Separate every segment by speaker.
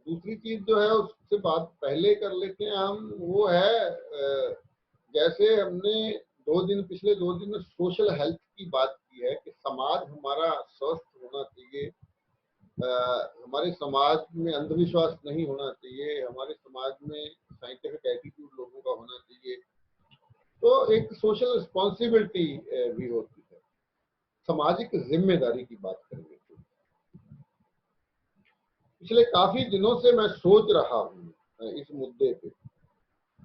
Speaker 1: दूसरी चीज जो है उससे बात पहले कर लेते हैं हम, वो है जैसे हमने पिछले 2 दिन में सोशल हेल्थ की बात की है कि समाज हमारा स्वस्थ होना चाहिए, हमारे समाज में अंधविश्वास नहीं होना चाहिए, हमारे समाज में साइंटिफिक एटीट्यूड लोगों का होना चाहिए। तो एक सोशल रिस्पॉन्सिबिलिटी भी होती है, सामाजिक जिम्मेदारी की बात करेंगे। पिछले काफी दिनों से मैं सोच रहा हूँ इस मुद्दे पे,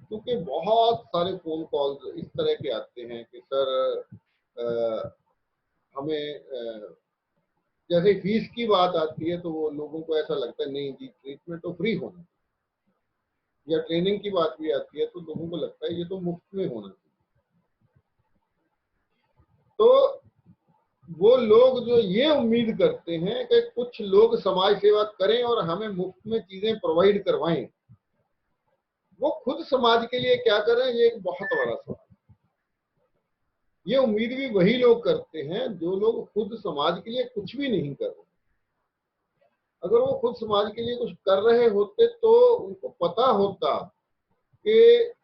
Speaker 1: क्योंकि बहुत सारे फोन कॉल्स इस तरह के आते हैं कि सर हमें जैसे फीस की बात आती है तो वो लोगों को ऐसा लगता है नहीं जी ट्रीटमेंट तो फ्री होना, या ट्रेनिंग की बात भी आती है तो लोगों को लगता है ये तो मुफ्त में होना चाहिए। तो वो लोग जो ये उम्मीद करते हैं कि कुछ लोग समाज सेवा करें और हमें मुफ्त में चीजें प्रोवाइड करवाएं, वो खुद समाज के लिए क्या करें, ये एक बहुत बड़ा सवाल है। ये उम्मीद भी वही लोग करते हैं जो लोग खुद समाज के लिए कुछ भी नहीं कर रहे। अगर वो खुद समाज के लिए कुछ कर रहे होते तो उनको पता होता कि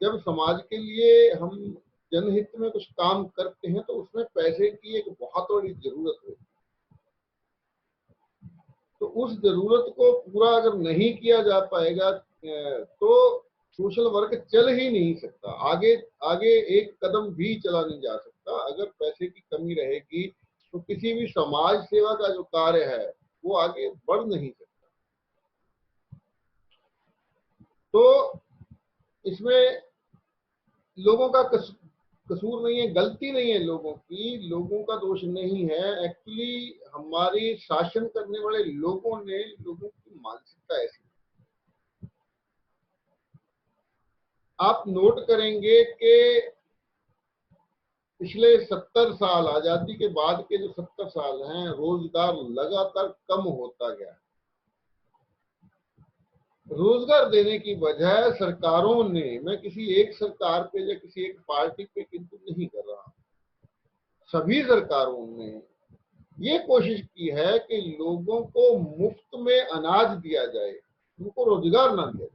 Speaker 1: जब समाज के लिए हम जनहित में कुछ काम करते हैं तो उसमें पैसे की एक बहुत बड़ी जरूरत होती है। तो उस जरूरत को पूरा अगर नहीं किया जा पाएगा तो सोशल वर्क चल ही नहीं सकता, आगे आगे एक कदम भी चला नहीं जा सकता। अगर पैसे की कमी रहेगी तो किसी भी समाज सेवा का जो कार्य है वो आगे बढ़ नहीं सकता। तो इसमें लोगों का कसूर नहीं है, गलती नहीं है लोगों की, लोगों का दोष नहीं है। एक्चुअली हमारे शासन करने वाले लोगों ने लोगों की मानसिकता ऐसी, आप नोट करेंगे कि पिछले 70 साल, आजादी के बाद के जो 70 साल हैं, रोजगार लगातार कम होता गया। रोजगार देने की बजाय सरकारों ने, मैं किसी एक सरकार पे या किसी एक पार्टी पे किंतु नहीं कर रहा, सभी सरकारों ने ये कोशिश की है कि लोगों को मुफ्त में अनाज दिया जाए, उनको रोजगार ना दिया जाए।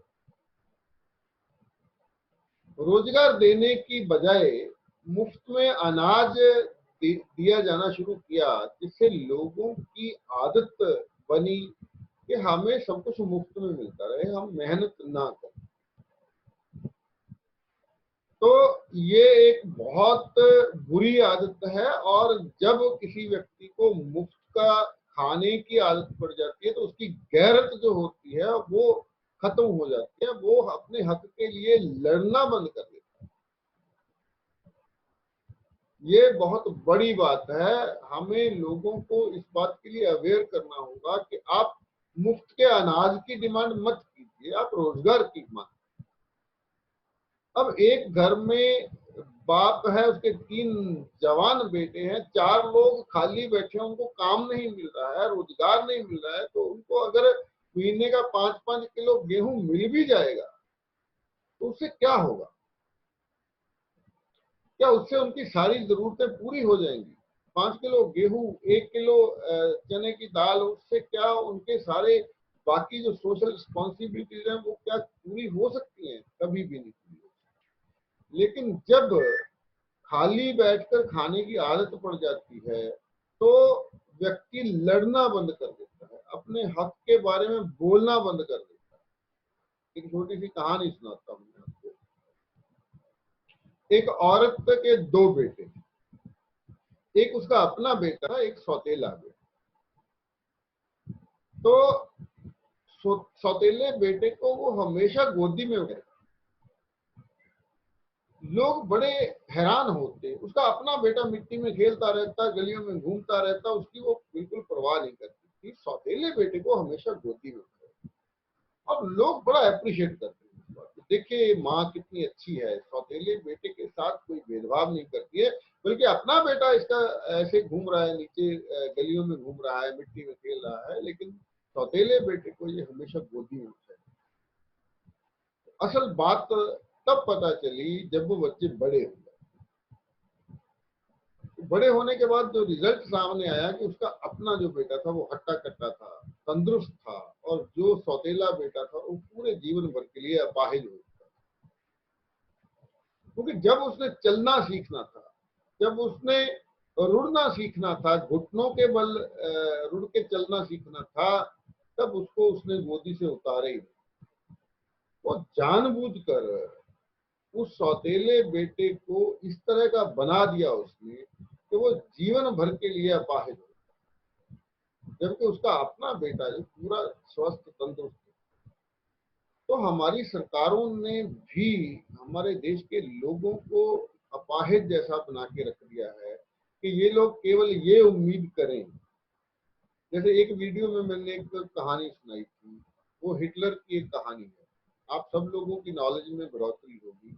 Speaker 1: रोजगार देने की बजाय मुफ्त में अनाज दिया जाना शुरू किया, जिससे लोगों की आदत बनी कि हमें सब कुछ मुफ्त में मिलता रहे, हम मेहनत ना करें। तो ये एक बहुत बुरी आदत है, और जब किसी व्यक्ति को मुफ्त का खाने की आदत पड़ जाती है तो उसकी गैरत जो होती है वो खत्म हो जाती है, वो अपने हक के लिए लड़ना बंद कर देता है। ये बहुत बड़ी बात है, हमें लोगों को इस बात के लिए अवेयर करना होगा कि आप मुफ्त के अनाज की डिमांड मत कीजिए, आप रोजगार की मांग। अब एक घर में बाप है, उसके 3 जवान बेटे हैं, 4 लोग खाली बैठे हैं, उनको काम नहीं मिल रहा है, रोजगार नहीं मिल रहा है, तो उनको अगर महीने का 5-5 किलो गेहूं मिल भी जाएगा तो उससे क्या होगा? क्या उससे उनकी सारी जरूरतें पूरी हो जाएंगी? 5 किलो गेहूं, 1 किलो चने की दाल, उससे क्या उनके सारे बाकी जो सोशल रिस्पॉन्सिबिलिटीज हैं वो क्या पूरी हो सकती हैं? कभी भी नहीं पूरी हो। लेकिन जब खाली बैठकर खाने की आदत पड़ जाती है तो व्यक्ति लड़ना बंद कर देता है, अपने हक के बारे में बोलना बंद कर देता है। एक छोटी सी कहानी सुनाता हूँ मैं आपको। एक औरत के 2 बेटे, एक उसका अपना बेटा, एक सौतेला बेटा। तो सौतेले बेटे को वो हमेशा गोदी में उठाए, लोग बड़े हैरान होते, उसका अपना बेटा मिट्टी में खेलता रहता, गलियों में घूमता रहता, उसकी वो बिल्कुल परवाह नहीं करती थी, सौतेले बेटे को हमेशा गोदी में उठाए। और लोग बड़ा अप्रिशिएट करते हैं इस बात को, देखिए माँ कितनी अच्छी है, सौतेले बेटे के साथ कोई भेदभाव नहीं करती है, बल्कि अपना बेटा इसका ऐसे घूम रहा है, नीचे गलियों में घूम रहा है, मिट्टी में खेल रहा है, लेकिन सौतेले बेटे को ये हमेशा गोदी में उठाए। असल बात तब पता चली जब वो बच्चे बड़े हो गए। बड़े होने के बाद जो रिजल्ट सामने आया कि उसका अपना जो बेटा था वो हट्टा कट्टा था, तंदुरुस्त था और जो सौतेला बेटा था वो पूरे जीवन भर के लिए अपाहिज हो गया। क्योंकि जब उसने चलना सीखना था, जब उसने रुड़ना सीखना था, घुटनों के बल रुड़ के चलना सीखना था, तब उसको उसने गोदी से उतारे ही। वो जानबूझकर उस सौतेले बेटे को इस तरह का बना दिया उसने कि वो जीवन भर के लिए अपाहिज हो, जबकि उसका अपना बेटा जो पूरा स्वस्थ तंदुरुस्त। तो हमारी सरकारों ने भी हमारे देश के लोगों को अपाहिज जैसा बना के रख दिया है कि ये लोग केवल ये उम्मीद करें। जैसे एक वीडियो में मैंने एक कहानी सुनाई थी, वो हिटलर की एक कहानी है, आप सब लोगों की नॉलेज में बढ़ोतरी होगी।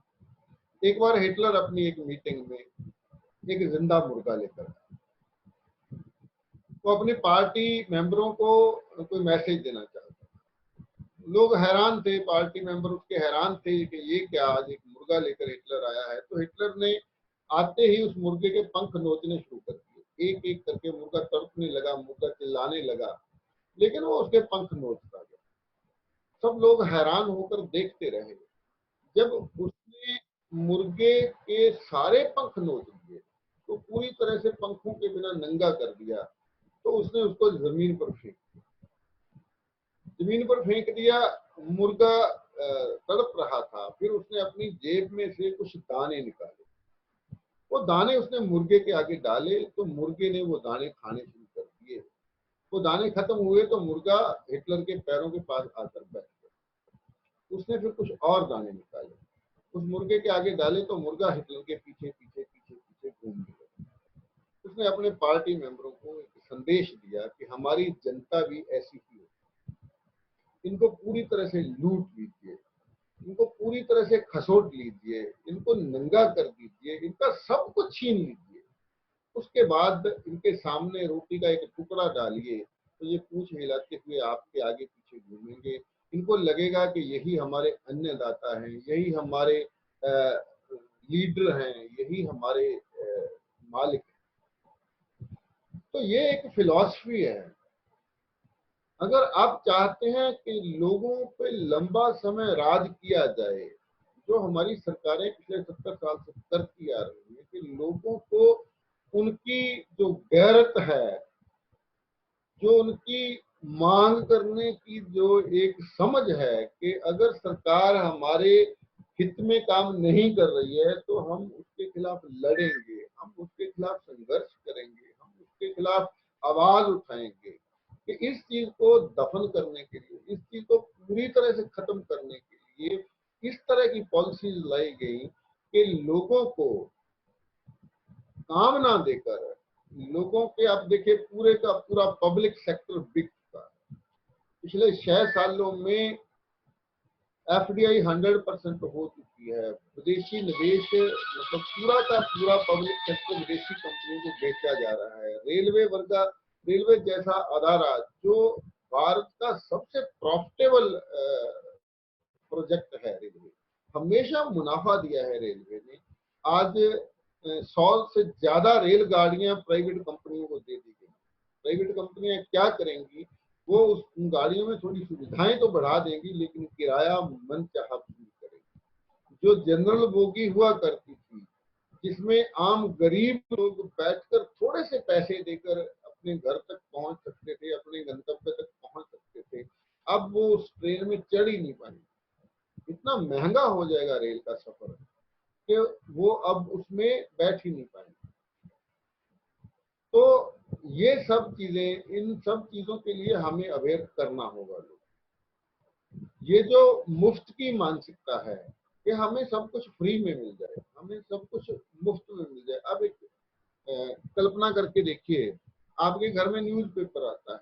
Speaker 1: एक बार हिटलर अपनी एक मीटिंग में एक जिंदा मुर्गा लेकर आया। वो अपनी पार्टी मेंबरों को कोई मैसेज देना चाहता। लोग हैरान थे, पार्टी मेंबर उसके हैरान थे कि ये क्या, आज एक मुर्गा लेकर हिटलर आया है। तो हिटलर ने आते ही उस मुर्गे के पंख नोचने शुरू कर दिए। एक एक करके मुर्गा तड़पने लगा, मुर्गा चिल्लाने लगा, लेकिन वो उसके पंख नोचता गया। सब लोग हैरान होकर देखते रहे। जब उसने मुर्गे के सारे पंख नोच दिए, तो पूरी तरह से पंखों के बिना नंगा कर दिया, तो उसने उसको जमीन पर फेंक दिया। जमीन पर फेंक दिया, मुर्गा तड़प रहा था। फिर उसने अपनी जेब में से कुछ दाने निकाले, वो दाने उसने मुर्गे के आगे डाले, तो मुर्गे ने वो दाने खाने शुरू कर दिए। वो दाने खत्म हुए तो मुर्गा हिटलर के पैरों के पास आकर बैठ गया। उसने फिर कुछ और दाने निकाले, उस मुर्गे के आगे डाले, तो मुर्गा हिटलर के पीछे पीछे पीछे पीछे घूमने लगा। उसने अपने पार्टी मेंबरों को एक संदेश दिया कि हमारी जनता भी ऐसी ही है, इनको पूरी तरह से लूट लीजिए, इनको पूरी तरह से खसोट लीजिए, इनको नंगा कर दीजिए, इनका सब कुछ छीन लीजिए। उसके बाद इनके सामने रोटी का एक टुकड़ा डालिए, तो ये पूंछ हिलाते हुए आपके आगे पीछे घूमेंगे। इनको लगेगा कि यही हमारे अन्नदाता हैं, यही हमारे लीडर हैं, यही हमारे मालिक हैं। तो ये एक फिलॉसफी है। अगर आप चाहते हैं कि लोगों पे लंबा समय राज किया जाए, जो हमारी सरकारें पिछले 70 साल से करती आ रही है, कि लोगों को उनकी जो गैरत है, जो उनकी मांग करने की जो एक समझ है कि अगर सरकार हमारे हित में काम नहीं कर रही है तो हम उसके खिलाफ लड़ेंगे, हम उसके खिलाफ संघर्ष करेंगे, हम उसके खिलाफ आवाज उठाएंगे, कि इस चीज को दफन करने के लिए, इस चीज को पूरी तरह से खत्म करने के लिए इस तरह की पॉलिसीज लाई गई कि लोगों को काम ना देकर, लोगों के, आप देखिए पूरे का पूरा पब्लिक सेक्टर बिक चुका है। पिछले 6 सालों में एफडीआई 100% हो चुकी है। विदेशी निवेश, मतलब पूरा का पूरा पब्लिक सेक्टर विदेशी कंपनियों को बेचा जा रहा है। रेलवे जैसा अदारा जो भारत का सबसे प्रॉफिटेबल प्रोजेक्ट है, रेलवे हमेशा मुनाफा दिया है रेलवे ने। आज 100 से ज्यादा रेलगाड़ियां प्राइवेट कंपनियों को दे दी गई। प्राइवेट कंपनियां क्या करेंगी, वो उस गाड़ियों में थोड़ी सुविधाएं तो बढ़ा देंगी, लेकिन किराया मनचाहा वसूल करेंगी। जो जनरल बोगी हुआ करती थी, जिसमें आम गरीब लोग बैठकर थोड़े से पैसे देकर अपने घर तक पहुंच सकते थे, अपने गंतव्य तक पहुंच सकते थे, अब वो उस ट्रेन में चढ़ ही नहीं पाएंगे। इतना महंगा हो जाएगा रेल का सफर कि वो अब उसमें बैठ ही नहीं पाएंगे। तो ये सब चीजें, इन सब चीजों के लिए हमें अवेयर करना होगा लोग। ये जो मुफ्त की मानसिकता है कि हमें सब कुछ फ्री में मिल जाए, हमें सब कुछ मुफ्त में मिल जाए। अब एक कल्पना करके देखिए, आपके घर में न्यूज़पेपर आता है,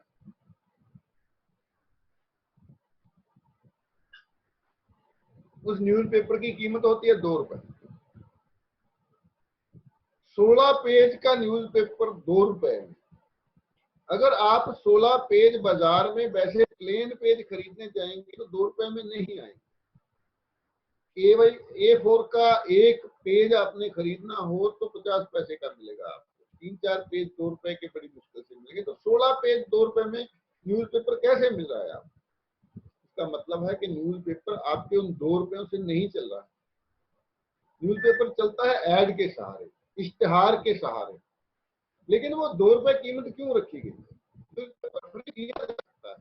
Speaker 1: उस न्यूज़पेपर की कीमत होती है 2 रुपए। 16 पेज का न्यूज़पेपर 2 रुपए में। अगर आप 16 पेज बाजार में वैसे प्लेन पेज खरीदने जाएंगे तो 2 रुपए में नहीं आएंगे। A4 का एक पेज आपने खरीदना हो तो 50 पैसे का मिलेगा आपको। 3-4 पेज 2 रुपए के बड़ी मुश्किल से मिलेंगे। तो 16 पेज 2 रुपए में न्यूज़पेपर कैसे मिल रहा है आपको? इसका मतलब है कि न्यूज़पेपर आपके उन 2 रुपयों से नहीं चल रहा है। न्यूज़पेपर चलता है ऐड के सहारे, इश्तिहार के सहारे। लेकिन वो 2 रुपए कीमत क्यों रखी गई? न्यूज़पेपर फ्री दिया जा सकता है,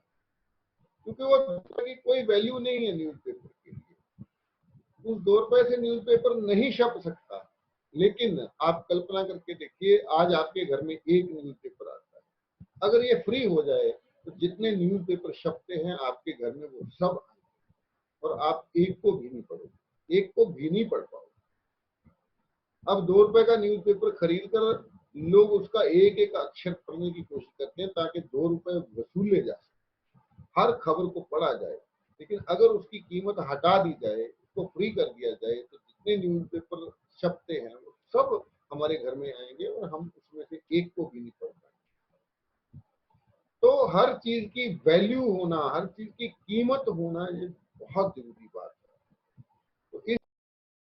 Speaker 1: क्योंकि वो 2 रुपए की कोई वैल्यू नहीं है न्यूज़पेपर के लिए। उस 2 रुपए से न्यूज़पेपर नहीं छप सकता। लेकिन आप कल्पना करके देखिए, आज आपके घर में एक न्यूज़पेपर आता है, अगर ये फ्री हो जाए तो जितने न्यूज़पेपर छपते हैं आपके घर में वो सब आएंगे और आप एक को भी नहीं पढ़ोगे, एक को भी नहीं पढ़ पाओगे। अब 2 रुपए का न्यूज़पेपर खरीद कर लोग उसका एक एक अक्षर पढ़ने की कोशिश करते हैं ताकि 2 रुपए वसूले जा सके, हर खबर को पढ़ा जाए। लेकिन अगर उसकी कीमत हटा दी जाए, उसको फ्री कर दिया जाए, तो जितने न्यूज़पेपर छपते हैं वो सब हमारे घर में आएंगे और हम उसमें से एक को भी नहीं पढ़ पाएंगे। तो हर चीज की वैल्यू होना, हर चीज की कीमत होना, ये बहुत जरूरी बात है।